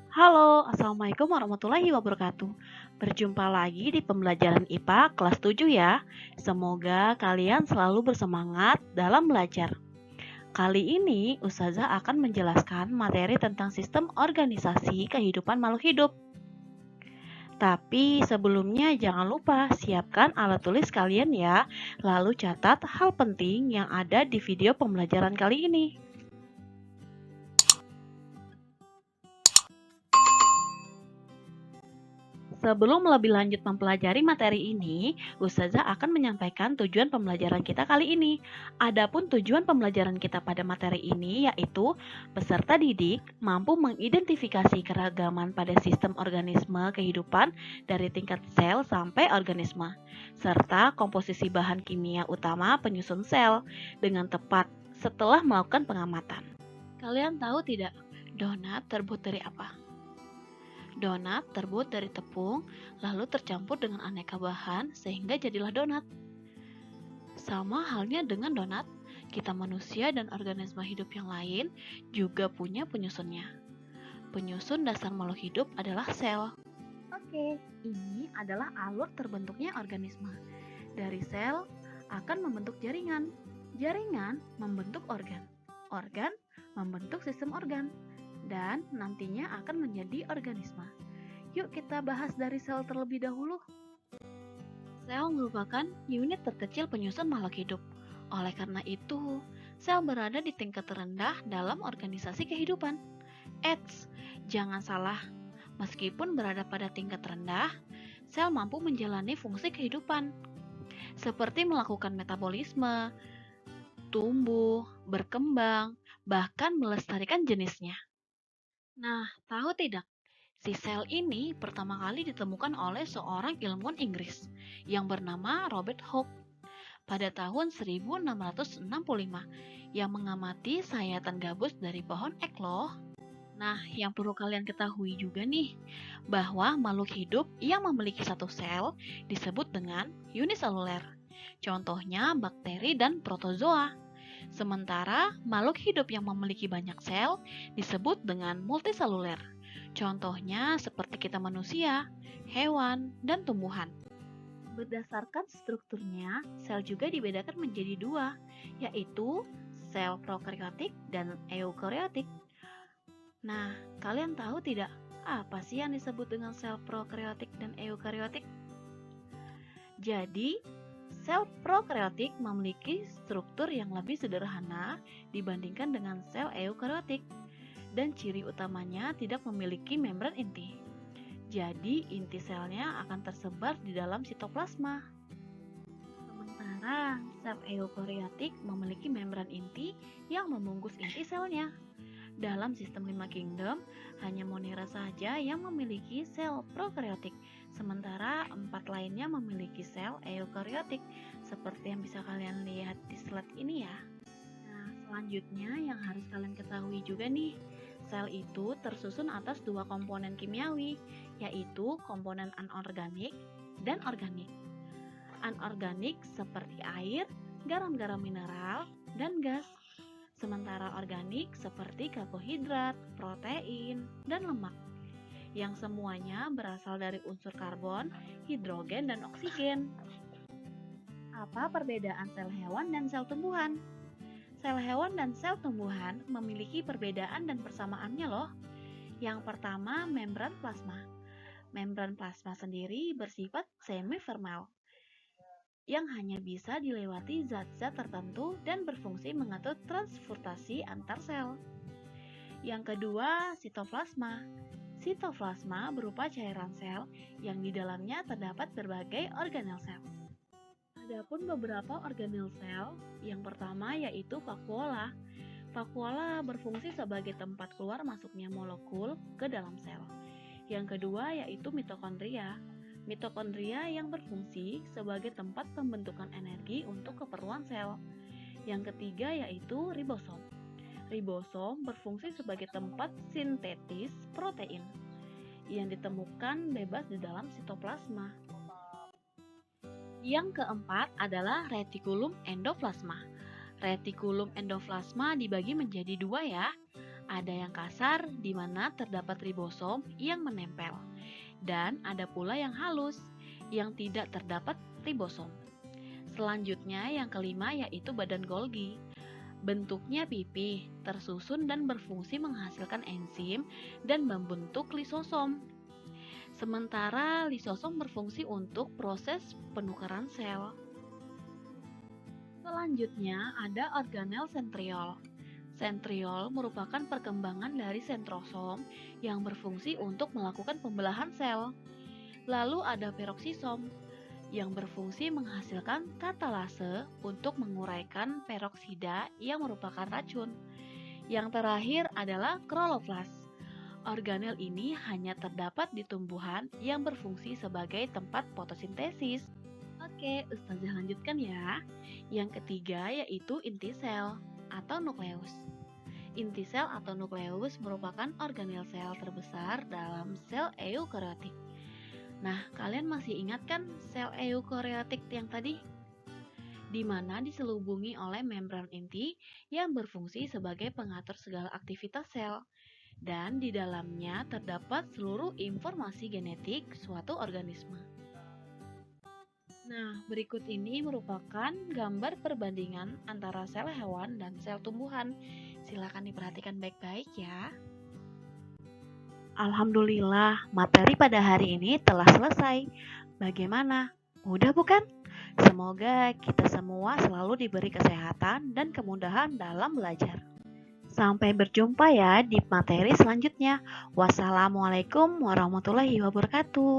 Halo, Assalamualaikum warahmatullahi wabarakatuh. Berjumpa lagi di pembelajaran IPA kelas 7 ya. Semoga kalian selalu bersemangat dalam belajar. Kali ini Ustazah akan menjelaskan materi tentang sistem organisasi kehidupan makhluk hidup. Tapi sebelumnya jangan lupa siapkan alat tulis kalian ya. Lalu catat hal penting yang ada di video pembelajaran kali ini. Sebelum lebih lanjut mempelajari materi ini, Ustazah akan menyampaikan tujuan pembelajaran kita kali ini. Adapun tujuan pembelajaran kita pada materi ini yaitu peserta didik mampu mengidentifikasi keragaman pada sistem organisme kehidupan dari tingkat sel sampai organisme, serta komposisi bahan kimia utama penyusun sel dengan tepat setelah melakukan pengamatan. Kalian tahu tidak, donat terbuat dari apa? Donat terbuat dari tepung, lalu tercampur dengan aneka bahan sehingga jadilah donat. Sama halnya dengan donat, kita manusia dan organisme hidup yang lain juga punya penyusunnya. Penyusun dasar makhluk hidup adalah sel. Oke, ini adalah alur terbentuknya organisme. Dari sel akan membentuk jaringan. Jaringan membentuk organ. Organ membentuk sistem organ. Dan nantinya akan menjadi organisme. Yuk kita bahas dari sel terlebih dahulu. Sel merupakan unit terkecil penyusun makhluk hidup. Oleh karena itu, sel berada di tingkat terendah dalam organisasi kehidupan. Eits, jangan salah. Meskipun berada pada tingkat rendah, sel mampu menjalani fungsi kehidupan, seperti melakukan metabolisme, tumbuh, berkembang, bahkan melestarikan jenisnya. Nah, tahu tidak? Si sel ini pertama kali ditemukan oleh seorang ilmuwan Inggris yang bernama Robert Hooke pada tahun 1665 yang mengamati sayatan gabus dari pohon ek loh. Nah, yang perlu kalian ketahui juga nih, bahwa makhluk hidup yang memiliki satu sel disebut dengan uniseluler. Contohnya bakteri dan protozoa. Sementara makhluk hidup yang memiliki banyak sel disebut dengan multiseluler. Contohnya seperti kita manusia, hewan, dan tumbuhan. Berdasarkan strukturnya, sel juga dibedakan menjadi dua, yaitu sel prokaryotik dan eukaryotik. Nah, kalian tahu tidak apa sih yang disebut dengan sel prokaryotik dan eukaryotik? Jadi, sel prokaryotik memiliki struktur yang lebih sederhana dibandingkan dengan sel eukaryotik, dan ciri utamanya tidak memiliki membran inti. Jadi, inti selnya akan tersebar di dalam sitoplasma. Sementara sel eukaryotik memiliki membran inti yang membungkus inti selnya. Dalam sistem 5 kingdom, hanya Monera saja yang memiliki sel prokaryotik, sementara 4 lainnya memiliki sel eukaryotik, seperti yang bisa kalian lihat di slide ini ya. Nah, selanjutnya yang harus kalian ketahui juga nih, sel itu tersusun atas dua komponen kimiawi, yaitu komponen anorganik dan organik. Anorganik seperti air, garam-garam mineral, dan gas. Sementara organik seperti karbohidrat, protein, dan lemak, yang semuanya berasal dari unsur karbon, hidrogen, dan oksigen. Apa perbedaan sel hewan dan sel tumbuhan? Sel hewan dan sel tumbuhan memiliki perbedaan dan persamaannya loh. Yang pertama, membran plasma. Membran plasma sendiri bersifat semi-formal, yang hanya bisa dilewati zat-zat tertentu dan berfungsi mengatur transportasi antar sel. Yang kedua, sitoplasma. Sitoplasma berupa cairan sel yang di dalamnya terdapat berbagai organel sel. Adapun beberapa organel sel, yang pertama yaitu vakuola. Vakuola berfungsi sebagai tempat keluar masuknya molekul ke dalam sel. Yang kedua yaitu mitokondria. Mitokondria yang berfungsi sebagai tempat pembentukan energi untuk keperluan sel. Yang ketiga yaitu ribosom. Ribosom berfungsi sebagai tempat sintetis protein yang ditemukan bebas di dalam sitoplasma. Yang keempat adalah retikulum endoplasma. Retikulum endoplasma dibagi menjadi dua ya. Ada yang kasar, di mana terdapat ribosom yang menempel, dan ada pula yang halus, yang tidak terdapat ribosom. Selanjutnya, yang kelima yaitu badan Golgi. Bentuknya pipih, tersusun dan berfungsi menghasilkan enzim dan membentuk lisosom. Sementara lisosom berfungsi untuk proses penukaran sel. Selanjutnya ada organel sentriol. Sentriol merupakan perkembangan dari sentrosom yang berfungsi untuk melakukan pembelahan sel. Lalu ada peroksisom yang berfungsi menghasilkan katalase untuk menguraikan peroksida yang merupakan racun. Yang terakhir adalah kloroflas. Organel ini hanya terdapat di tumbuhan yang berfungsi sebagai tempat fotosintesis. Oke, Ustazah lanjutkan ya. Yang ketiga yaitu inti sel atau nukleus. Inti sel atau nukleus merupakan organel sel terbesar dalam sel eukariotik. Nah, kalian masih ingat kan sel eukariotik yang tadi? Di mana diselubungi oleh membran inti yang berfungsi sebagai pengatur segala aktivitas sel. Dan di dalamnya terdapat seluruh informasi genetik suatu organisme. Nah, berikut ini merupakan gambar perbandingan antara sel hewan dan sel tumbuhan. Silakan diperhatikan baik-baik ya. Alhamdulillah, materi pada hari ini telah selesai. Bagaimana? Mudah bukan? Semoga kita semua selalu diberi kesehatan dan kemudahan dalam belajar. Sampai berjumpa ya di materi selanjutnya. Wassalamualaikum warahmatullahi wabarakatuh.